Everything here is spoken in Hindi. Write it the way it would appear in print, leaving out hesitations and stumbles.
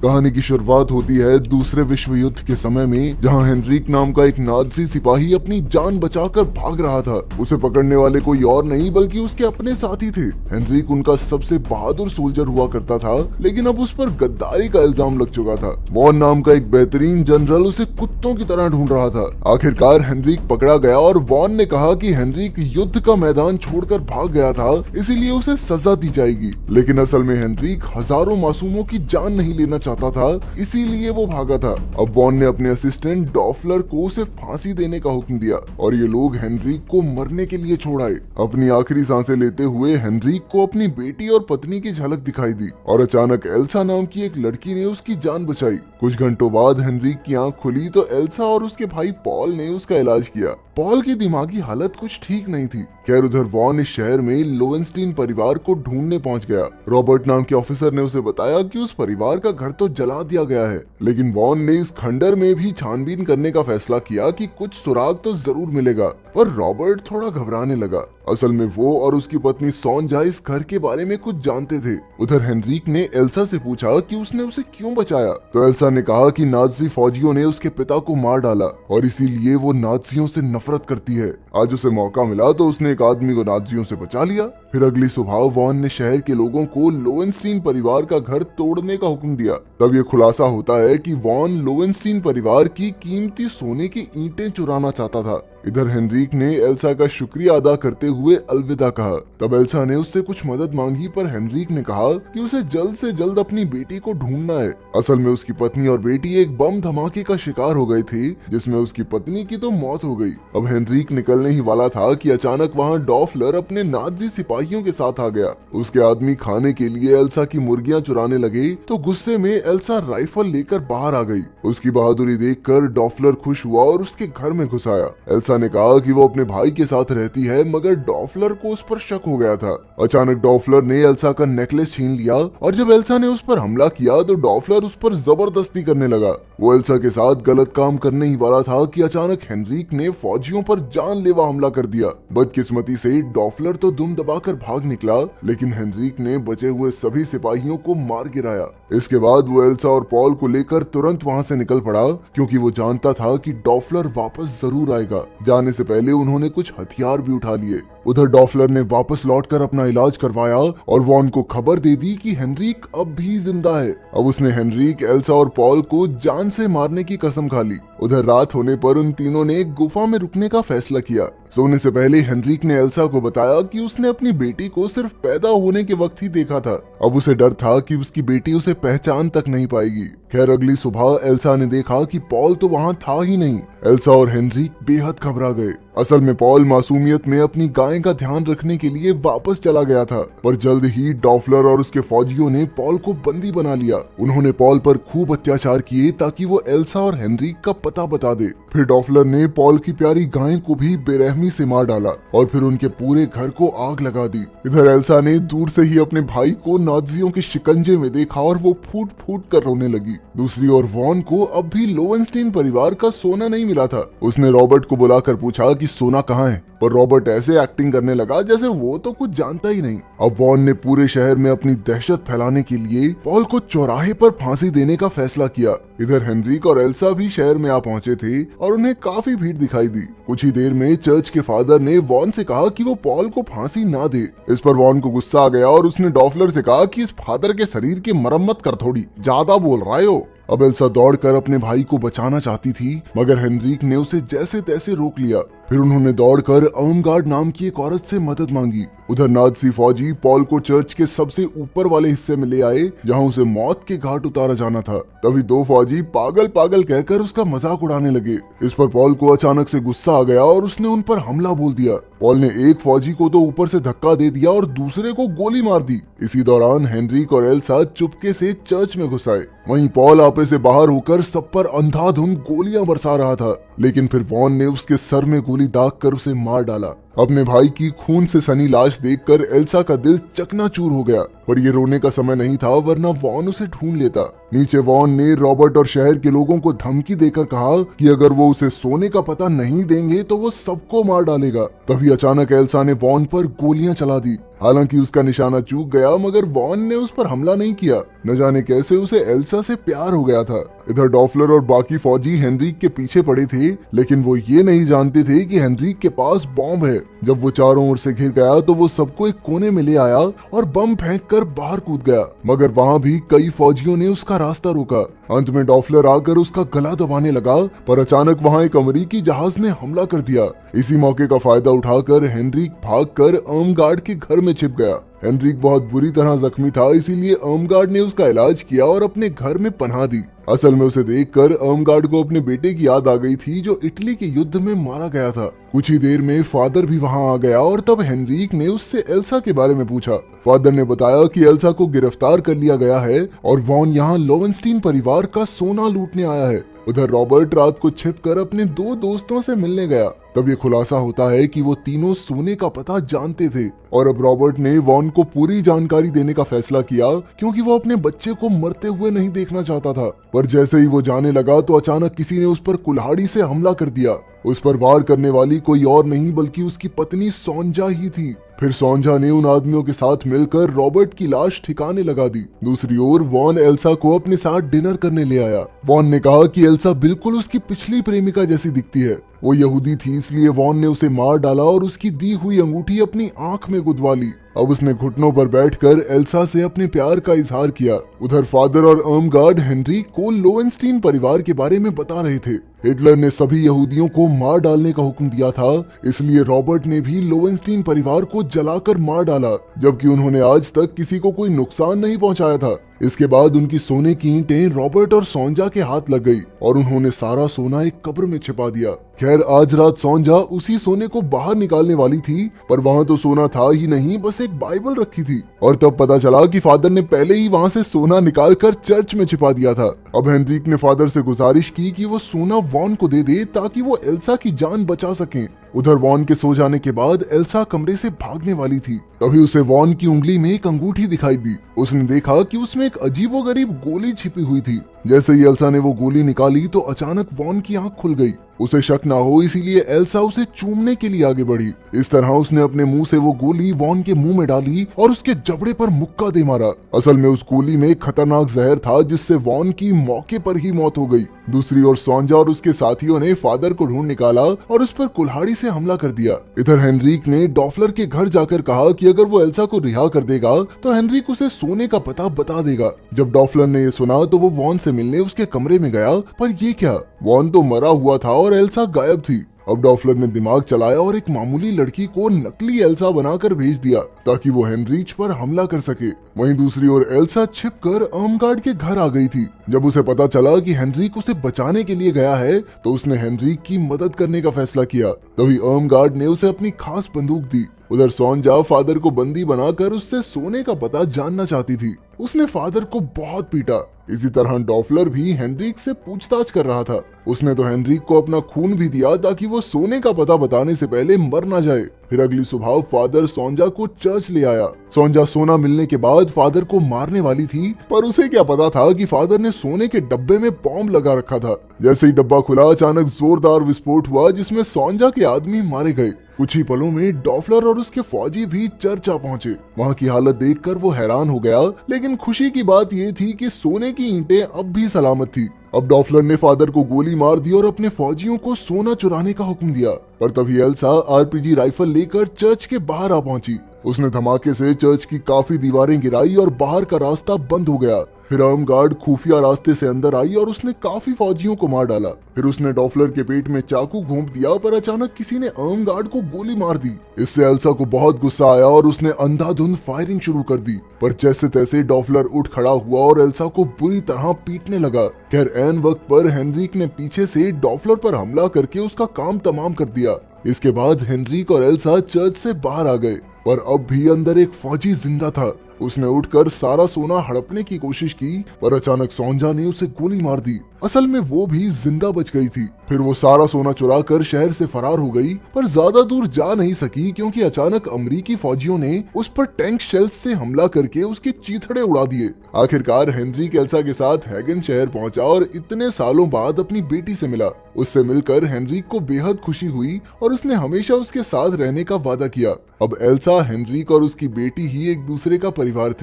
कहानी की शुरुआत होती है दूसरे विश्व युद्ध के समय में, जहां हेनरिक नाम का एक नाज़ी सिपाही अपनी जान बचाकर भाग रहा था। उसे पकड़ने वाले कोई और नहीं बल्कि उसके अपने साथी थे। हेनरिक उनका सबसे बहादुर सोल्जर हुआ करता था, लेकिन अब उस पर गद्दारी का इल्जाम लग चुका था। वॉन नाम का एक बेहतरीन जनरल उसे कुत्तों की तरह ढूंढ रहा था। आखिरकार हेनरिक पकड़ा गया और वॉन ने कहा कि हेनरिक युद्ध का मैदान छोड़कर भाग गया था, इसीलिए उसे सजा दी जाएगी। लेकिन असल में हेनरिक हजारों मासूमों की जान नहीं लेना चाहता था, इसीलिए वो भागा था। अब वॉन ने अपने असिस्टेंट डॉफलर को उसे फांसी देने का हुक्म दिया और ये लोग हेनरिक को मरने के लिए छोड़ आए। अपनी आखिरी सांसें लेते हुए हेनरिक को अपनी बेटी और पत्नी की झलक दिखाई दी और अचानक एल्सा नाम की एक लड़की ने उसकी जान बचाई। कुछ घंटों बाद हेनरिक की आंख खुली तो एल्सा और उसके भाई पॉल ने उसका इलाज किया। पॉल की दिमागी हालत कुछ ठीक नहीं थी। खैर उधर वॉन इस शहर में लोवेंस्टीन परिवार को ढूंढने पहुंच गया। रॉबर्ट नाम के ऑफिसर ने उसे बताया कि उस परिवार का घर तो जला दिया गया है, लेकिन वॉन ने इस खंडर में भी छानबीन करने का फैसला किया कि कुछ सुराग तो जरूर मिलेगा। पर रॉबर्ट थोड़ा घबराने लगा। असल में वो और उसकी पत्नी सोंजा इस घर के बारे में कुछ जानते थे। उधर हेनरिक ने एल्सा से पूछा कि उसने उसे क्यों बचाया, तो एल्सा ने कहा कि नाज़ी फौजियों ने उसके पिता को मार डाला और इसीलिए वो नाज़ियों से नफरत करती है। आज उसे मौका मिला तो उसने एक आदमी को नाज़ियों से बचा लिया। फिर अगली सुबह वॉन ने शहर के लोगों को लोवेंस्टीन परिवार का घर तोड़ने का हुक्म दिया। तब ये खुलासा होता है कि वॉन लोवेंस्टीन परिवार की कीमती सोने की ईंटें चुराना चाहता था। इधर हेनरिक ने एल्सा का शुक्रिया अदा करते हुए अलविदा कहा। तब एल्सा ने उससे कुछ मदद मांगी, पर हेनरिक ने कहा कि उसे जल्द से जल्द अपनी बेटी को ढूंढना है। असल में उसकी पत्नी और बेटी एक बम धमाके का शिकार हो गए थे, जिसमें उसकी पत्नी की तो मौत हो गई। अब हेनरिक निकलने ही वाला था कि अचानक वहाँ डॉफलर अपने नाज़ी सिपाहियों के साथ आ गया। उसके आदमी खाने के लिए एल्सा की मुर्गियां चुराने लगे तो गुस्से में एल्सा राइफल लेकर बाहर आ गई। उसकी बहादुरी देखकर डॉफलर खुश हुआ और उसके घर में घुस आया। एल्सा ने कहा कि वो अपने भाई के साथ रहती है, मगर डॉफलर को उस पर शक हो गया था। अचानक डॉफलर ने एल्सा का नेकलेस छीन लिया और जब एल्सा ने उस पर हमला किया तो डॉफलर उस पर जबरदस्ती करने लगा। वो एल्सा के साथ गलत काम करने ही वाला था कि अचानक हेनरिक ने फौजियों पर जानलेवा हमला कर दिया। बदकिस्मती से डॉफलर तो दुम दबाकर भाग निकला, लेकिन हेनरिक ने बचे हुए सभी सिपाहियों को मार गिराया। इसके बाद वो एल्सा और पॉल को लेकर तुरंत वहां से निकल पड़ा, क्योंकि वो जानता था कि डॉफलर वापस जरूर आएगा। जाने से पहले उन्होंने कुछ हथियार भी उठा लिए। उधर डॉफलर ने वापस लौटकर अपना इलाज करवाया और वॉन को खबर दे दी कि हेनरिक अब भी जिंदा है। अब उसने हेनरिक, एल्सा और पॉल को जान से मारने की कसम खा ली। उधर रात होने पर उन तीनों ने एक गुफा में रुकने का फैसला किया। सोने से पहले हेनरिक ने एल्सा को बताया कि उसने अपनी बेटी को सिर्फ पैदा होने के वक्त ही देखा था। अब उसे डर था कि उसकी बेटी उसे पहचान तक नहीं पाएगी। खैर अगली सुबह एल्सा ने देखा कि पॉल तो वहाँ था ही नहीं। एल्सा और हेनरिक बेहद घबरा गए। असल में पॉल मासूमियत में अपनी गाय का ध्यान रखने के लिए वापस चला गया था, पर जल्द ही डॉफलर और उसके फौजियों ने पॉल को बंदी बना लिया। उन्होंने पॉल पर खूब अत्याचार किए ताकि वो एल्सा और हेनरिक का पता बता दे। फिर डॉफलर ने पॉल की प्यारी गाय को भी बेरहमी से मार डाला और फिर उनके पूरे घर को आग लगा दी। इधर एल्सा ने दूर से ही अपने भाई को नाज़ियों के शिकंजे में देखा और वो फूट फूट कर रोने लगी। दूसरी ओर वॉन को अब भी लोवेंस्टीन परिवार का सोना नहीं मिला था। उसने रॉबर्ट को बुलाकर पूछा कि सोना कहाँ है, पर रॉबर्ट ऐसे एक्टिंग करने लगा जैसे वो तो कुछ जानता ही नहीं। अब वॉन ने पूरे शहर में अपनी दहशत फैलाने के लिए पॉल को चौराहे पर फांसी देने का फैसला किया। इधर हेनरिक और एल्सा भी शहर में आ पहुंचे थे और उन्हें काफी भीड़ दिखाई दी। कुछ ही देर में चर्च के फादर ने वॉन से कहा कि वो पॉल को फांसी ना दे। इस पर वॉन को गुस्सा आ गया और उसने डॉफलर से कहा कि इस फादर के शरीर की मरम्मत कर, थोड़ी ज्यादा बोल रहा है हो। अब एल्सा दौड़कर अपने भाई को बचाना चाहती थी, मगर हेनरिक ने उसे जैसे तैसे रोक लिया। फिर उन्होंने दौड़कर अर्मगार्ड नाम की एक औरत से मदद मांगी। उधर नाज़ी फौजी पॉल को चर्च के सबसे ऊपर वाले हिस्से में ले आए, जहां उसे मौत के घाट उतारा जाना था। तभी दो फौजी पागल पागल कहकर उसका मजाक उड़ाने लगे। इस पर पॉल को अचानक से गुस्सा आ गया और उसने उन पर हमला बोल दिया। पॉल ने एक फौजी को तो ऊपर से धक्का दे दिया और दूसरे को गोली मार दी। इसी दौरान हेनरिक और एल्सा चुपके से चर्च में घुस आए। वहीं पॉल आपे से बाहर होकर सब पर अंधाधुंध गोलियां बरसा रहा था, लेकिन फिर वॉन ने उसके सर में गोली दागकर उसे मार डाला। अपने भाई की खून से सनी लाश देखकर एल्सा का दिल चकनाचूर हो गया। पर ये रोने का समय नहीं था, वरना वॉन उसे ढूंढ लेता। नीचे वॉन ने रॉबर्ट और शहर के लोगों को धमकी देकर कहा कि अगर वो उसे सोने का पता नहीं देंगे तो वो सबको मार डालेगा। तभी अचानक एल्सा ने वॉन पर गोलियां चला दी। हालांकि उसका निशाना चूक गया, मगर वॉन ने उस पर हमला नहीं किया। न जाने कैसे उसे एल्सा से प्यार हो गया था। इधर डॉफलर और बाकी फौजी हेनरिक के पीछे पड़े थे, लेकिन वो ये नहीं जानते थे कि हेनरिक के पास बॉम्ब है। जब वो चारों ओर से घिर गया तो वो सबको एक कोने में ले आया और बम फेंक कर बाहर कूद गया, मगर वहाँ भी कई फौजियों ने उसका रास्ता रोका। अंत में डॉफलर आकर उसका गला दबाने लगा, पर अचानक वहाँ एक अमेरिकी जहाज ने हमला कर दिया। इसी मौके का फायदा उठाकर हेनरिक भागकर अर्मगार्ड के घर में छिप गया। हेनरिक बहुत बुरी तरह जख्मी था, इसीलिए अर्मगार्ड ने उसका इलाज किया और अपने घर में पनाह दी। असल में उसे देखकर अर्मगार्ड को अपने बेटे की याद आ गई थी, जो इटली के युद्ध में मारा गया था। कुछ ही देर में फादर भी वहां आ गया और तब हेनरिक ने उससे एल्सा के बारे में पूछा। फादर ने बताया कि एल्सा को गिरफ्तार कर लिया गया है और वॉन यहाँ लोवेनस्टीन परिवार का सोना लूटने आया है। उधर रॉबर्ट रात को छिपकर अपने दो दोस्तों से मिलने गया। तब ये खुलासा होता है कि वो तीनों सोने का पता जानते थे और अब रॉबर्ट ने वॉन को पूरी जानकारी देने का फैसला किया, क्योंकि वो अपने बच्चे को मरते हुए नहीं देखना चाहता था। पर जैसे ही वो जाने लगा तो अचानक किसी ने उस पर कुल्हाड़ी से हमला कर दिया। उस पर वार करने वाली कोई और नहीं बल्कि उसकी पत्नी सोंजा ही थी। फिर सोंजा ने उन आदमियों के साथ मिलकर रॉबर्ट की लाश ठिकाने लगा दी। दूसरी ओर वॉन एल्सा को अपने साथ डिनर करने ले आया। वॉन ने कहा कि एल्सा बिल्कुल उसकी पिछली प्रेमिका जैसी दिखती है। वो यहूदी थी, इसलिए वॉन ने उसे मार डाला और उसकी दी हुई अंगूठी अपनी आंख में गुदवा ली। अब उसने घुटनों पर बैठकर एल्सा से अपने प्यार का इजहार किया। उधर फादर और अर्मगार्ड हेनरिक को लोवेनस्टीन परिवार के बारे में बता रहे थे। हिटलर ने सभी यहूदियों को मार डालने का हुक्म दिया था, इसलिए रॉबर्ट ने भी लोवेनस्टीन परिवार को जलाकर मार डाला, जबकि उन्होंने आज तक किसी को कोई नुकसान नहीं पहुंचाया था। इसके बाद उनकी सोने की ईंटें रॉबर्ट और सोंजा के हाथ लग गई और उन्होंने सारा सोना एक कब्र में छिपा दिया। खैर, आज रात सोंजा उसी सोने को बाहर निकालने वाली थी, पर वहाँ तो सोना था ही नहीं, बस एक बाइबल रखी थी। और तब पता चला कि फादर ने पहले ही वहाँ से सोना निकालकर चर्च में छिपा दिया था। अब हेनरिक ने फादर से गुजारिश की कि वो सोना वॉन को दे दे ताकि वो एल्सा की जान बचा सकें। उधर वॉन के सो जाने के बाद एल्सा कमरे से भागने वाली थी। तभी उसे वॉन की उंगली में एक अंगूठी दिखाई दी। उसने देखा कि उसमें एक अजीबोगरीब गोली छिपी हुई थी। जैसे ही एल्सा ने वो गोली निकाली तो अचानक वॉन की आंख खुल गई। उसे शक ना हो इसीलिए एल्सा उसे चूमने के लिए आगे बढ़ी। इस तरह उसने अपने मुंह से वो गोली वॉन के मुंह में डाली और उसके जबड़े पर मुक्का दे मारा। असल में उस गोली में खतरनाक जहर था, जिससे वॉन की मौके पर ही मौत हो गई। दूसरी ओर सोंजा और उसके साथियों ने फादर को ढूंढ निकाला और उस पर कुल्हाड़ी से हमला कर दिया। इधर हेनरिक ने डॉफलर के घर जाकर कहा कि अगर वो एल्सा को रिहा कर देगा तो हेनरिक उसे सोने का पता बता देगा। जब डॉफलर ने ये सुना तो वो वॉन से मिलने उसके कमरे में गया, पर ये क्या, वॉन तो मरा हुआ था और एल्सा गायब थी। अब डॉफलर ने दिमाग चलाया और एक मामूली लड़की को नकली एल्सा बनाकर भेज दिया ताकि वो हेनरिक पर हमला कर सके। वहीं दूसरी ओर एल्सा छिपकर अर्मगार्ड के घर आ गई थी। जब उसे पता चला कि हेनरिक उसे बचाने के लिए गया है तो उसने हेनरिक की मदद करने का फैसला किया। तभी अर्मगार्ड ने उसे अपनी खास बंदूक दी। उधर सोंजा फादर को बंदी बनाकर उससे सोने का पता जानना चाहती थी। उसने फादर को बहुत पीटा। इसी तरह डॉफलर भी हेनरिक से पूछताछ कर रहा था। उसने तो हेनरिक को अपना खून भी दिया ताकि वो सोने का पता बताने से पहले मर ना जाए। फिर अगली सुबह फादर सोंजा को चर्च ले आया। सोंजा सोना मिलने के बाद फादर को मारने वाली थी, पर उसे क्या पता था कि फादर ने सोने के डब्बे में बॉम्ब लगा रखा था। जैसे ही डब्बा खुला अचानक जोरदार विस्फोट हुआ, जिसमें सोंजा के आदमी मारे गए। कुछ ही पलों में डॉफलर और उसके फौजी भी चर्च आ पहुंचे। वहाँ की हालत देखकर वो हैरान हो गया, लेकिन खुशी की बात ये थी कि सोने की ईंटें अब भी सलामत थी। अब डॉफलर ने फादर को गोली मार दी और अपने फौजियों को सोना चुराने का हुक्म दिया। पर तभी एल्सा आरपीजी राइफल लेकर चर्च के बाहर आ पहुंची। उसने धमाके से चर्च की काफी दीवारें गिराई और बाहर का रास्ता बंद हो गया। फिर अर्मगार्ड खुफिया रास्ते से अंदर आई और उसने काफी फौजियों को मार डाला। फिर उसने डॉफलर के पेट में चाकू घोंप दिया, पर अचानक किसी ने अर्मगार्ड को गोली मार दी। इससे एल्सा को बहुत गुस्सा आया और उसने अंधाधुंध फायरिंग शुरू कर दी। पर जैसे तैसे डॉफलर उठ खड़ा हुआ और एल्सा को बुरी तरह पीटने लगा। खैर ऐन वक्त पर हेनरिक ने पीछे से डॉफलर पर हमला करके उसका काम तमाम कर दिया। इसके बाद हेनरिक और एल्सा चर्च से बाहर आ गए, पर अब भी अंदर एक फौजी जिंदा था। उसने उठकर सारा सोना हड़पने की कोशिश की, पर अचानक सोंजा ने उसे गोली मार दी। असल में वो भी जिंदा बच गई थी। फिर वो सारा सोना चुराकर शहर से फरार हो गई, पर ज्यादा दूर जा नहीं सकी क्योंकि अचानक अमेरिकी फौजियों ने उस पर टैंक शेल्स से हमला करके उसके चीथड़े उड़ा दिए। आखिरकार हेनरिक एल्सा के साथ हैगन शहर पहुंचा और इतने सालों बाद अपनी बेटी से मिला। उससे मिलकर हेनरिक को बेहद खुशी हुई और उसने हमेशा उसके साथ रहने का वादा किया। अब एल्सा, हेनरिक और उसकी बेटी ही एक दूसरे का परिवार थे।